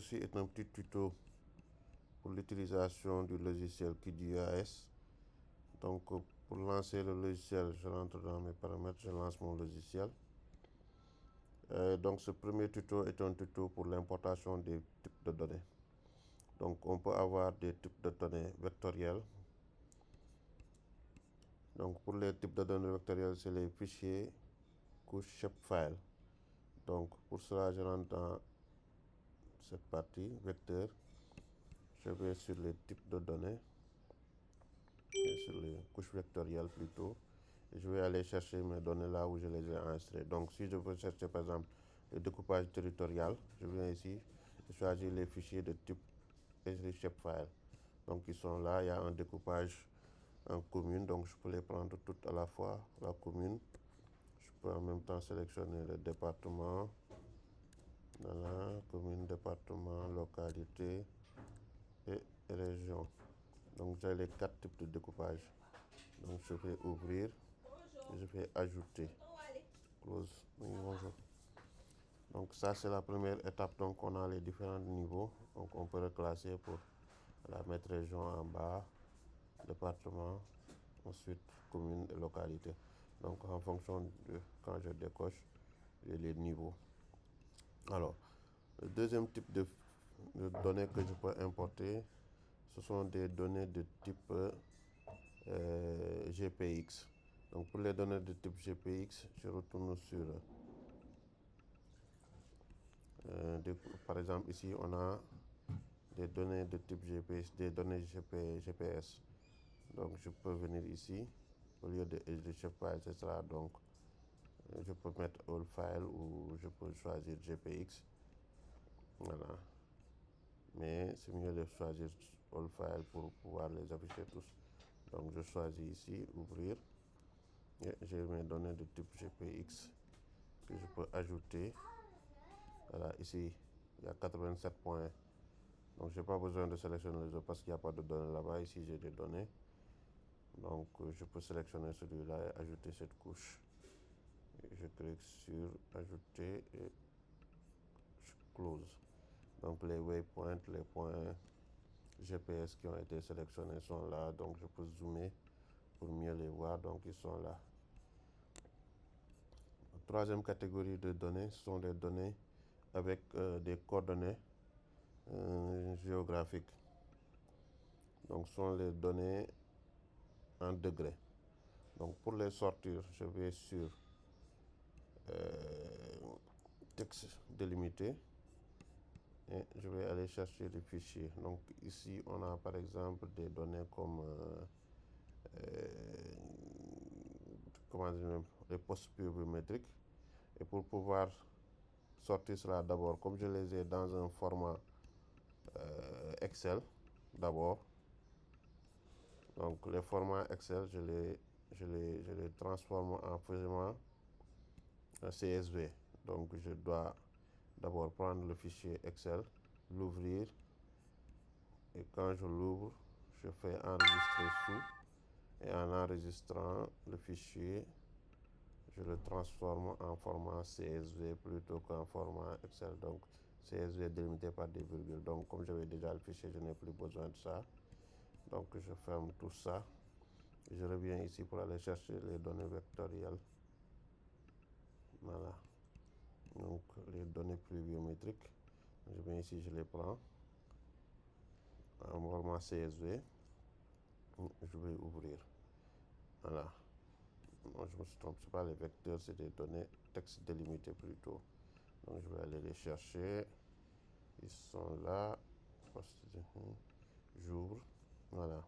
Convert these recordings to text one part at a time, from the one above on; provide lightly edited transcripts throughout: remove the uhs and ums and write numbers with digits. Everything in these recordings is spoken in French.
ceci est un petit tuto pour l'utilisation du logiciel QGIS. Donc pour lancer le logiciel, je rentre dans mes paramètres, je lance mon logiciel. Donc ce premier tuto est un tuto pour l'importation des types de données. Donc on peut avoir des types de données vectoriels. Donc pour les types de données vectoriels, c'est les fichiers couche shapefile. Donc pour cela, je rentre dans cette partie vecteur. Je vais sur les types de données, et sur les couches vectorielles plutôt. Et je vais aller chercher mes données là où je les ai enregistrées. Donc si je veux chercher par exemple le découpage territorial, je viens ici, je choisis les fichiers de type shapefile. Donc ils sont là, il y a un découpage en commune, donc je peux les prendre toutes à la fois, la commune. Je peux en même temps sélectionner le département, voilà, commune, département, localité et région. Donc j'ai les 4 types de découpage. Donc je vais ouvrir, je vais ajouter, close, oui, bonjour. Donc ça c'est la première étape, donc on a les différents niveaux. Donc on peut reclasser pour la mettre région en bas, département, ensuite commune et localité. Donc en fonction de quand je décoche, j'ai les niveaux. Alors, le deuxième type de données que je peux importer, ce sont des données de type GPX. Donc pour les données de type GPX, je retourne sur, par exemple ici on a des données de type GPS, des données GPS. Donc je peux venir ici, au lieu de shapefile, etc. Donc je peux mettre all file ou je peux choisir GPX. Voilà. Mais c'est mieux de choisir all file pour pouvoir les afficher tous. Donc je choisis ici, ouvrir. Et j'ai mes données de type GPX que je peux ajouter. Voilà, ici, il y a 87 points. Donc je n'ai pas besoin de sélectionner les autres parce qu'il n'y a pas de données là-bas. Ici, j'ai des données. Donc je peux sélectionner celui-là et ajouter cette couche. Et je clique sur ajouter et je close. Donc les waypoints, les points GPS qui ont été sélectionnés sont là. Donc je peux zoomer pour mieux les voir. Donc ils sont là. La troisième catégorie de données sont des données avec des coordonnées géographiques. Donc ce sont les données en degrés. Donc pour les sortir, je vais sur texte délimité et je vais aller chercher les fichiers. Donc ici on a par exemple des données comme comment dire, les postes pluviométriques. Et pour pouvoir sortir cela d'abord, comme je les ai dans un format Excel d'abord, donc les formats Excel, je les transforme en faisant CSV. Donc je dois d'abord prendre le fichier Excel, l'ouvrir, et quand je l'ouvre, je fais enregistrer sous, et en enregistrant le fichier, je le transforme en format CSV plutôt qu'en format Excel. Donc CSV délimité par des virgules. Donc comme j'avais déjà le fichier, je n'ai plus besoin de ça. Donc je ferme tout ça. Je reviens ici pour aller chercher les données vectorielles. Voilà. Donc les données pluviométriques. Je viens ici, je les prends en format CSV. Je vais ouvrir. Voilà. Non, je me suis trompé, ce n'est pas les vecteurs, c'est des données texte délimitées plutôt. Donc je vais aller les chercher. Ils sont là. J'ouvre. Voilà.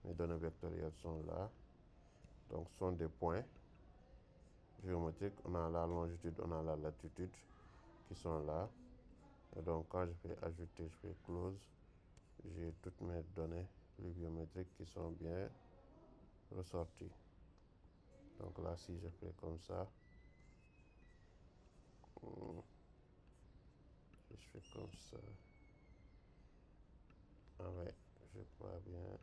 Mes données vectorielles sont là. Donc ce sont des points géométriques. On a la longitude, on a la latitude qui sont là. Et donc quand je vais ajouter, je fais close. J'ai toutes mes données pluviométriques qui sont bien ressorties. Donc là, si je fais comme ça, je fais comme ça. Ah ouais, je vois bien.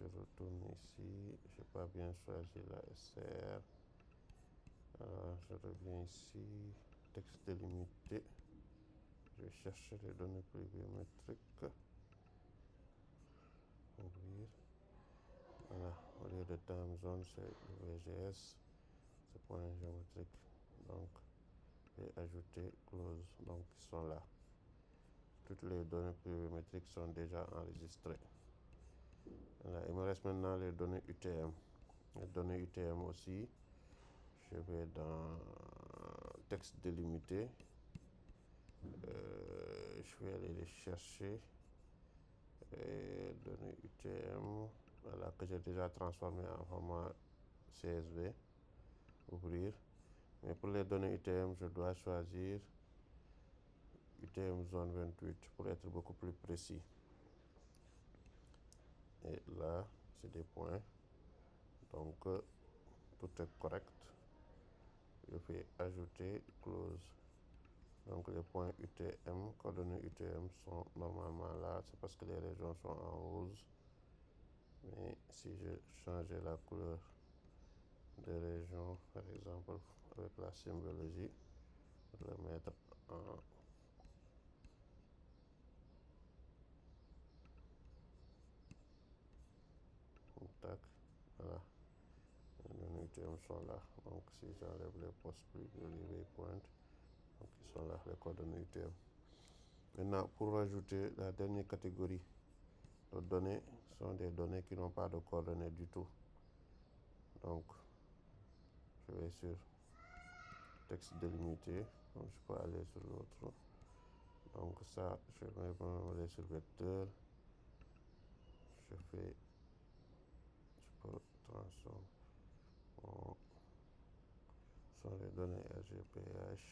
Je retourne ici. Je n'ai pas bien choisi la SR. Alors, je reviens ici. Texte délimité. chercher les données pluviométriques. Ouvrir. Voilà, au lieu de time zone, c'est le VGS, c'est point géométrique. Donc, et ajouter close. Donc, ils sont là. Toutes les données pluviométriques sont déjà enregistrées. Voilà, il me reste maintenant les données UTM. Les données UTM aussi, je vais dans texte délimité. Je vais aller les chercher. Et données UTM, voilà, que j'ai déjà transformé en format CSV. Ouvrir. Mais pour les données UTM, je dois choisir UTM zone 28 pour être beaucoup plus précis. Et là, c'est des points. Donc, tout est correct. Je fais ajouter close. Donc, les points UTM, coordonnées UTM sont normalement là. C'est parce que les régions sont en rose. Mais si je changeais la couleur des régions, par exemple, avec la symbologie, je vais le mettre en tac. Voilà. Les données UTM sont là. Donc, si j'enlève les postes plus les points, donc ils sont là, les coordonnées UTM. Maintenant, pour rajouter la dernière catégorie de données, sont des données qui n'ont pas de coordonnées du tout. Donc, je vais sur texte délimité. Donc, je peux aller sur l'autre. Donc, ça, je vais aller sur vecteur. Je peux transformer. Bon, ce sont les données RGPH.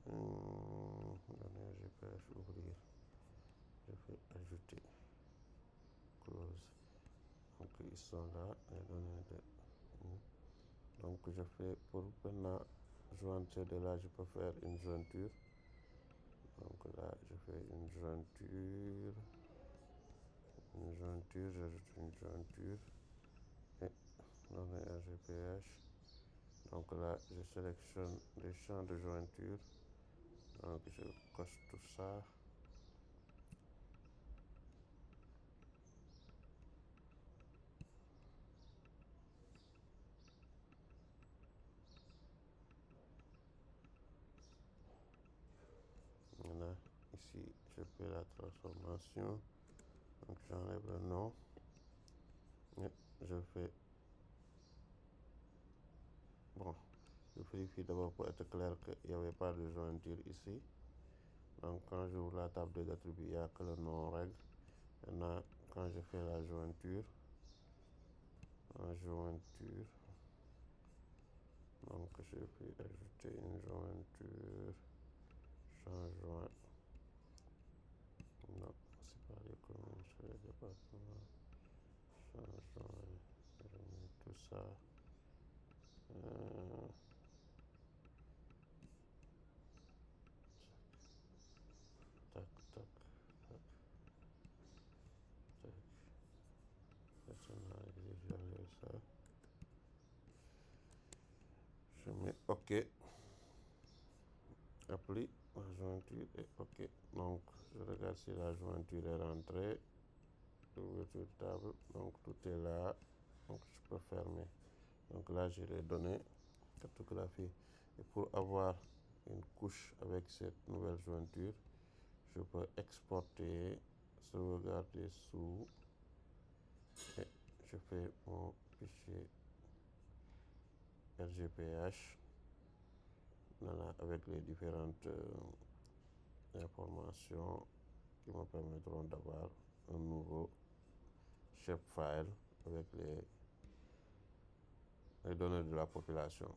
Données RGPH, ouvrir. Je fais ajouter. Close. Donc, ils sont là, les données de. Donc, je fais pour maintenant jointure de là, je peux faire une jointure. Donc là, je fais une jointure. J'ajoute une jointure. Et données RGPH. Donc là, je sélectionne les champs de jointure. Donc, je coche tout ça. Voilà. Ici, je fais la transformation. Donc, j'enlève le nom. Et je fais. Bon, je vérifie d'abord pour être clair qu'il n'y avait pas de jointure ici. Donc, quand j'ouvre la table des attributs, il n'y a que le nom règle. Maintenant, quand je fais la jointure, donc je vais ajouter une jointure, changeant, non, c'est pas les communes, c'est les départements, changeant, je mets tout ça, tac, tac, tac, tac, personnaliser ça, je mets OK, appli, la jointure est OK, donc je regarde si la jointure est rentrée, l'ouverture de table, donc tout est là, donc je peux fermer. Donc là, j'ai les données cartographiées. Et pour avoir une couche avec cette nouvelle jointure, je peux exporter, sauvegarder sous, et je fais mon fichier RGPH voilà, avec les différentes informations qui me permettront d'avoir un nouveau shapefile avec les données de la population.